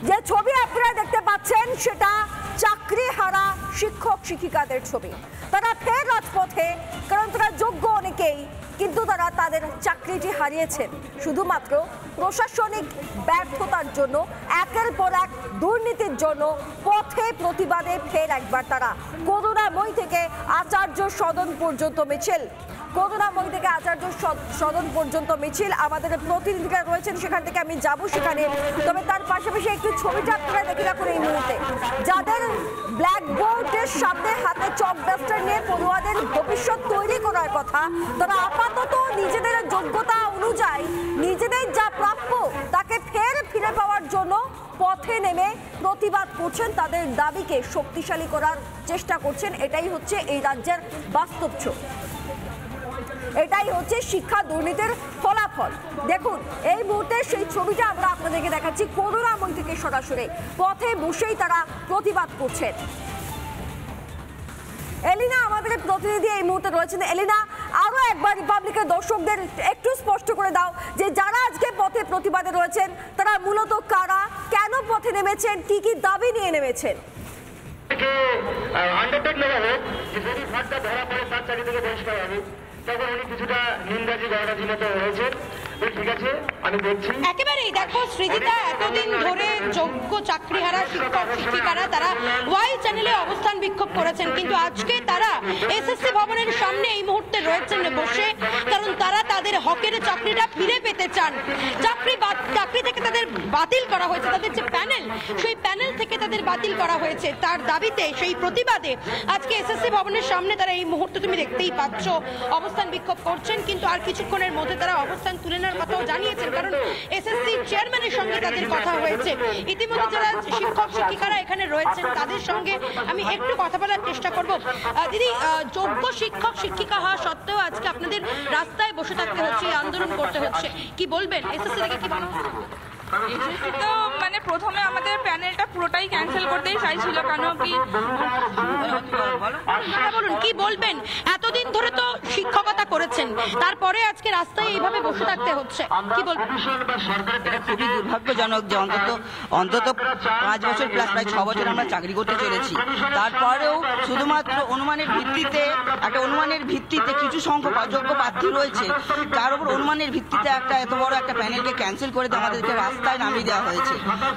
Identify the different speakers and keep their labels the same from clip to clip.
Speaker 1: যে ছবি আপনারা দেখতে পাচ্ছেন সেটা চাকরি হারা শিক্ষক শিক্ষিকাদের ছবি। তারা ফের রাজপথে, কারণ তারা যোগ্য অনেকেই, কিন্তু তারা তাদের চাকরিটি হারিয়েছেন শুধুমাত্র প্রশাসনিক ব্যর্থতার জন্য, একের পর এক দুর্নীতির জন্য। পথে প্রতিবাদে ফের একবার তারা করুণাময়ী থেকে আচার্য সদন পর্যন্ত মিছিল, করুণাময়ী থেকে আচার্য সদন পর্যন্ত মিছিল। আমাদের প্রতিনিধিরা রয়েছেন, সেখান থেকে আমি যাব সেখানে। তবে তার পাশাপাশি একটু ছবিটা আপনারা দেখে রাখুন এই মুহূর্তে। যাদের ব্ল্যাকবোর্ডের সামনে হাতে চক ডাস্টার নিয়ে পড়ুয়াদের ভবিষ্যৎ তৈরি করার কথা, তারা আপাতত নিজেদের যোগ্যতা অনুযায়ী নিজেদের যা প্রাপ্য তাকে ফের ফিরে পাওয়ার জন্য পথে নেমে প্রতিবাদ করছেন, তাদের দাবিকে শক্তিশালী করার চেষ্টা করছেন। এটাই হচ্ছে এই রাজ্যের বাস্তব ছবি, এটাই হচ্ছে শিক্ষা দুর্নীতির ফলাফল। দেখুন এই মুহূর্তে সেই ছবিটা আমরা আপনাদেরকে দেখাচ্ছি, করুণাময়ী থেকে সরাসরি পথে বসেই তারা প্রতিবাদ করছেন। এলিনা আমাদের প্রতিনিধি এই মুহূর্তে রয়েছেন। এলিনা, আরো একবার রিপাবলিকের দর্শকদের একটু স্পষ্ট করে দাও যে যারা আজকে পথে প্রতিবাদে রয়েছেন তারা মূলত কারা, কেন পথে নেমেছেন, কি কি দাবি নিয়ে নেমেছেন?
Speaker 2: তখন উনি কিছুটা নিন্দাজি গণরাজি মতো হয়েছেন। ঠিক আছে, আমি দেখছি
Speaker 3: একেবারেই। দেখো সৃজিতা, এতদিন ধরে যোগ্য চাকরিহারা শিক্ষক শিক্ষিকারা তারা ওয়াই চ্যানেলে অবস্থান বিক্ষোভ করেছেন, কিন্তু আজকে তারা এসএসসি ভবনের সামনে এই মুহূর্তে রয়েছেন বসে, কারণ তারা তাদের হকের চাকরিটা ফিরে পেতে চান। চাকরি থেকে তাদের বাতিল করা হয়েছে, তাদের যে প্যানেল, সেই প্যানেল থেকে তাদের বাতিল করা হয়েছে। তার দাবিতে, সেই প্রতিবাদে আজকে এসএসসি ভবনের সামনে তারা এই মুহূর্তে তুমি দেখতেই পাচ্ছ অবস্থান বিক্ষোভ করছেন। কিন্তু আর কিছুক্ষণের মধ্যে তারা অবস্থান তুলে নেওয়ার কথাও জানিয়েছেন, কারণ এসএসসি চেয়ারম্যানের সঙ্গে তাদের কথা হয়েছে। ইতিমধ্যে যারা শিক্ষক শিক্ষিকারা এখানে রয়েছেন তাদের সঙ্গে আমি একটু কথা বলার চেষ্টা করব। দিদি, যোগ্য শিক্ষক শিক্ষিকা হওয়া সত্ত্বেও আজকে আপনাদের রাস্তায় বসে থাকতে হচ্ছে, আন্দোলন করতে হচ্ছে, কি বলবেন? এসএসসি থেকে কি মনে হচ্ছে?
Speaker 4: এসএসসি তো মানে প্রথমে আমাদের প্যানেলটা পুরোটাই ক্যান্সেল করতেই চাইছিল, কেন কি
Speaker 3: বলুন, কি বলবেন? এতদিন ধরে তো শিক্ষকতা করেছেন, তারপরে আজকে রাস্তায় এইভাবে বসে থাকতে হচ্ছে, কি বলবেন?
Speaker 5: খুবই দুর্ভাগ্যজনক যে অন্তত 5 বছর প্লাস, প্রায় 6 বছর আমরা চাকরি করতে চলেছি, তারপরেও শুধুমাত্র অনুমানের ভিত্তিতে কিছু সংখ্যক অযোগ্য প্রার্থী রয়েছে, তার উপর অনুমানের ভিত্তিতে এত বড় একটা প্যানেলকে ক্যান্সেল করে আমাদেরকে রাস্তায় নামিয়ে দেওয়া হয়েছে।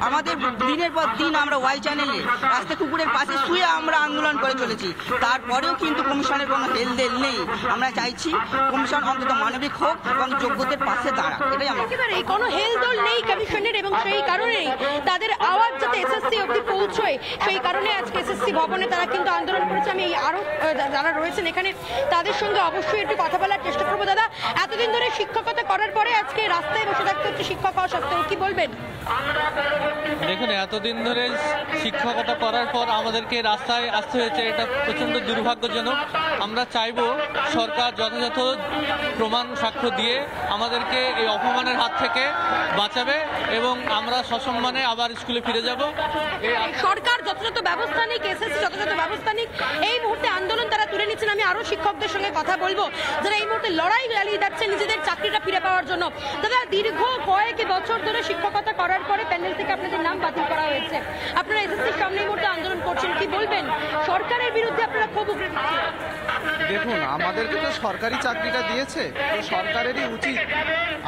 Speaker 5: আমাদের দিনের পর দিন আমরা ওয়াই চ্যানেলে রাস্তা কুকুরের পাশে শুয়ে আমরা আন্দোলন করে চলেছি, তারপরেও কিন্তু কমিশনের কোনো হেলদেল নেই। আমরা চাইছি কমিশন অন্তত মানবিক হোক এবং যোগ্যদের পাশে দাঁড়াক, এটাই আমরা।
Speaker 3: একেবারে কোনো হেলদোল নেই কমিশনের, এবং সেই কারণেই তাদের আওয়াজ যাতে এসএসসি অবধি পৌঁছয়, সেই কারণে আজকে এসএসসি ভবনে তারা কিন্তু আন্দোলন করেছে। আমি আরো যারা রয়েছেন এখানে তাদের সঙ্গে অবশ্যই একটু কথা বলার চেষ্টা করবো। দাদা, এতদিন ধরে শিক্ষকতা করার পরে আজকে রাস্তায় বসে থাকতে হচ্ছে শিক্ষক হওয়া সত্ত্বেও, কি বলবেন?
Speaker 6: দেখুন, এতদিন ধরে শিক্ষকতা করার পর আমাদেরকে রাস্তায় আসতে হয়েছে, এটা প্রচণ্ড দুর্ভাগ্যজনক। আমরা চাইব সরকার যথাযথ প্রমাণ সাক্ষ্য দিয়ে আমাদেরকে এই অপমানের হাত থেকে বাঁচাবে এবং আমরা সসম্মানে আবার স্কুলে ফিরে যাব।
Speaker 3: সরকার যথাযথ ব্যবস্থা নিক, এসএসসি যথাযথ ব্যবস্থা নিক। এই মুহূর্তে আন্দোলন তারা তুলে নিচ্ছেন। আমি আরো শিক্ষকদের সঙ্গে কথা বলবো যারা এই মুহূর্তে লড়াই চালিয়ে যাচ্ছে নিজেদের চাকরিটা ফিরে পাওয়ার জন্য। দাদা, দীর্ঘ কয়েক বছর ধরে শিক্ষকতা করার পরে প্যানেল থেকে আপনাদের নাম বাতিল করা হয়েছে, আপনারা এসএসসির সামনে এই মুহূর্তে আন্দোলন করছেন, কি বলবেন? সরকারের বিরুদ্ধে আপনারা ক্ষোভ উগরে দিচ্ছেন।
Speaker 7: দেখুন, আমাদেরকে তো সরকারি চাকরিটা দিয়েছে, তো সরকারেরই উচিত,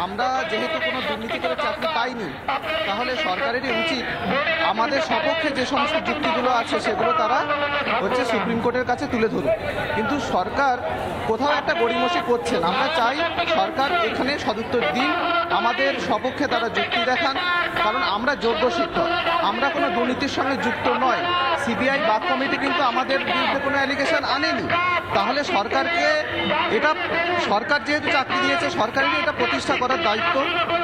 Speaker 7: আমরা যেহেতু কোনো দুর্নীতি করে চাকরি পাইনি, তাহলে সরকারেরই উচিত আমাদের সপক্ষে যে সমস্ত যুক্তিগুলো আছে সেগুলো তারা সুপ্রিম কোর্টের কাছে তুলে ধরুক। কিন্তু সরকার কোথাও একটা গড়িমসি করছেন। আমরা চাই সরকার এখানে সদুত্তর দিন, আমাদের সপক্ষে তারা যুক্তি দেখান, কারণ আমরা যোগ্য শিক্ষক, আমরা কোনো দুর্নীতির সঙ্গে যুক্ত নয়। সিবিআই বাক কমিটি কিন্তু আমাদের বিরুদ্ধে কোনো অ্যালিগেশন আনেনি। তাহলে সরকারকে এটা, সরকার যেহেতু চাকরি দিয়েছে, সরকারেরই এটা প্রতিষ্ঠা করার দায়িত্ব।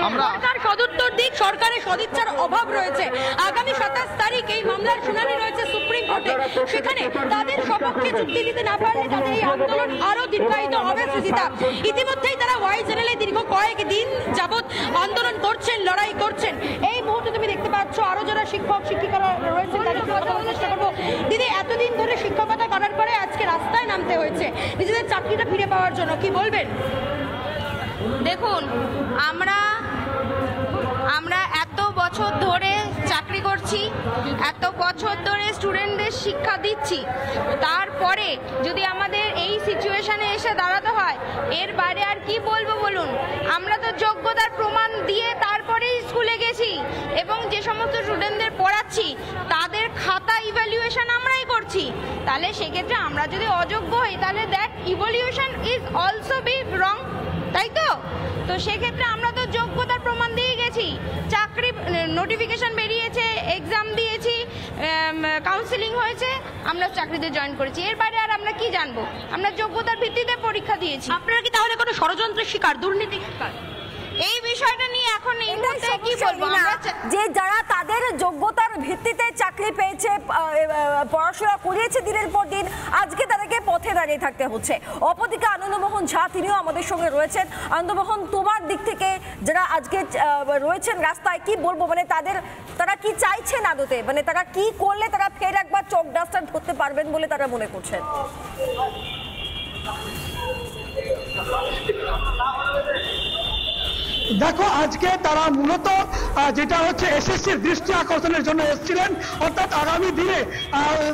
Speaker 7: আমরা
Speaker 3: সদুত্তর দিক, সরকারের সদিচ্ছার অভাব রয়েছে। আগামী 27 তারিখ এই মামলার শুনানি রয়েছে সুপ্রিম কোর্টে, সেখানে তাদের সপক্ষে যুক্তি দিতে না পারলে তাদের এই আন্দোলন আরো দীর্ঘায়িত হবে। সুজিতা, ইতিমধ্যেই তারা ওয়াই চ্যানেলে দীর্ঘ কয়েক দিন যাবৎ আন্দোলন করছেন, লড়াই করছেন। এই মুহূর্তে তুমি দেখতে পাচ্ছ আরো যারা শিক্ষক শিক্ষিকারা রয়েছেন তাদের কথা বলার চেষ্টা করবো। দিদি, এতদিন ধরে শিক্ষকতা করার পরে আজকে রাস্তায় নামতে হয়েছে নিজেদের চাকরিটা ফিরে পাওয়ার জন্য, কি বলবেন?
Speaker 4: দেখুন, আমরা এত বছর ধরে চাকরি করছি,
Speaker 8: বছর ধরে স্টুডেন্টদের শিক্ষা দিচ্ছি, তারপরে যদি আমাদের এই সিচুয়েশনে এসে দাঁড়াতে হয়, এর বাইরে আর কি বলবো বলুন? আমরা তো যোগ্যতার প্রমাণ দিয়ে তারপরেই স্কুলে গেছি এবং যে সমস্ত স্টুডেন্টদের পড়াচ্ছি তাদের খাতা ইভ্যালুয়েশন আমরাই করছি। তাহলে সেক্ষেত্রে আমরা যদি অযোগ্য হই তাহলে that evaluation is also be wrong, তাই তো? তো সেক্ষেত্রে আমরা তো যোগ্যতার প্রমাণ দিয়ে গেছি, চাকরি নোটিফিকেশন বেরিয়েছে, এক্সাম দিয়েছি, কাউন্সিলিং হয়েছে, আমরা চাকরিতে জয়েন করেছি। এর বাইরে আর আমরা কি জানবো? আমরা যোগ্যতার ভিত্তিতে পরীক্ষা দিয়েছি।
Speaker 3: আপনারা কি তাহলে কোনো ষড়যন্ত্রের শিকার, দুর্নীতির শিকার?
Speaker 8: এই বিষয়টা নিয়ে এখন এই মুহূর্তে কি বলবো?
Speaker 1: যে যারা তাদের যোগ্যতার ভিত্তিতে চাকরি পেয়েছে, পড়াশোনা করিয়েছে দিনের পর দিন, আজকে তাদেরকে পথে দাঁড়িয়ে থাকতে হচ্ছে। অপরদিকে আনন্দমোহন ঝা তিনিও আমাদের সঙ্গে রয়েছেন। আনন্দমোহন, তোমার দিক থেকে যারা আজকে রয়েছেন রাস্তায়, কি বলবো, মানে তারা কি চাইছেন আদতে, মানে তারা কি করলে তারা ফের একবার চোখ ডাস্টার ধরতে পারবেন বলে তারা মনে করছেন?
Speaker 9: দেখো, আজকে তারা মূলত যেটা হচ্ছে এসএসসির দৃষ্টি আকর্ষণের জন্য এসেছিলেন, অর্থাৎ আগামী দিনে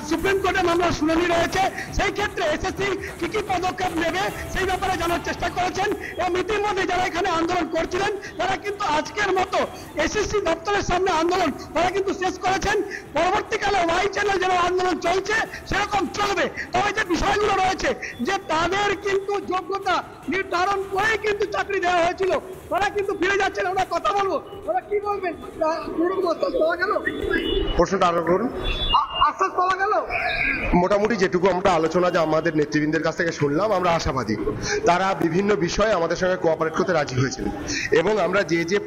Speaker 9: সুপ্রিম কোর্টে মামলার শুনানি রয়েছে, সেই ক্ষেত্রে এসএসসি কি কি পদক্ষেপ নেবে সেই ব্যাপারে জানার চেষ্টা করেছেন। এবং ইতিমধ্যে যারা এখানে আন্দোলন করছিলেন তারা কিন্তু আজকের মতো এসএসসি দপ্তরের সামনে আন্দোলন তারা কিন্তু শেষ করেছেন। পরবর্তীকালে ওয়াই চ্যানেল যেরকম আন্দোলন চলছে সেরকম চলবে। তবে যে বিষয়গুলো রয়েছে যে তাদের কিন্তু যোগ্যতা নির্ধারণ করেই কিন্তু চাকরি দেওয়া হয়েছিল, ওরা কিন্তু ফিরে যাচ্ছেন। আমরা কথা বলবো, ওরা কি বলবেন?
Speaker 10: প্রশ্নটা আরো করুন।
Speaker 9: আশ্বাস পাওয়া গেল?
Speaker 10: মোটামুটি যেটুকু আমরা আলোচনা যে আমাদের নেতৃবৃন্দের কাছ থেকে শুনলাম, আমরা আশাবাদী তারা বিভিন্ন বিষয়ে আমাদের সঙ্গে কোঅপারেট করতে রাজি হয়েছিলেন এবং আমরা যে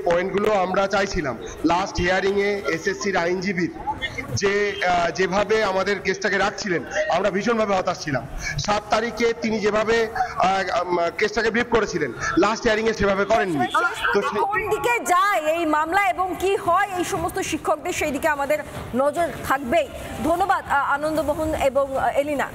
Speaker 10: পয়েন্টগুলো আমরা চাইছিলাম লাস্ট হিয়ারিং এ এসএসসির আইনজীবীর যেভাবে আমাদের কেসটাকে রাখছিলেন, আমরা ভীষণভাবে হতাশ ছিলাম। 7 তারিখে তিনি যেভাবে কেসটাকে ব্রিফ করেছিলেন, লাস্ট হিয়ারিং এ সেভাবে করেননি। তো
Speaker 1: কোন দিকে যায় এই মামলা এবং কি হয় এই সমস্ত শিক্ষকদের, সেই দিকে আমাদের নজর থাকবেই। ধন্যবাদ আনন্দমোহন এবং এলিনা।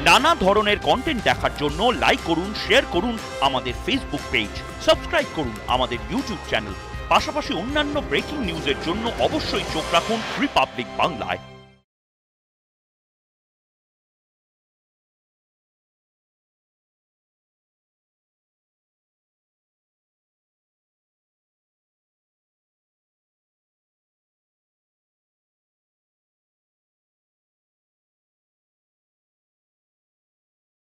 Speaker 11: নানা ধরনের কন্টেন্ট দেখার জন্য লাইক করুন, শেয়ার করুন আমাদের ফেসবুক পেজ, সাবস্ক্রাইব করুন আমাদের ইউটিউব চ্যানেল। পাশাপাশি অন্যান্য ব্রেকিং নিউজের জন্য অবশ্যই চোখ রাখুন রিপাবলিক বাংলায়।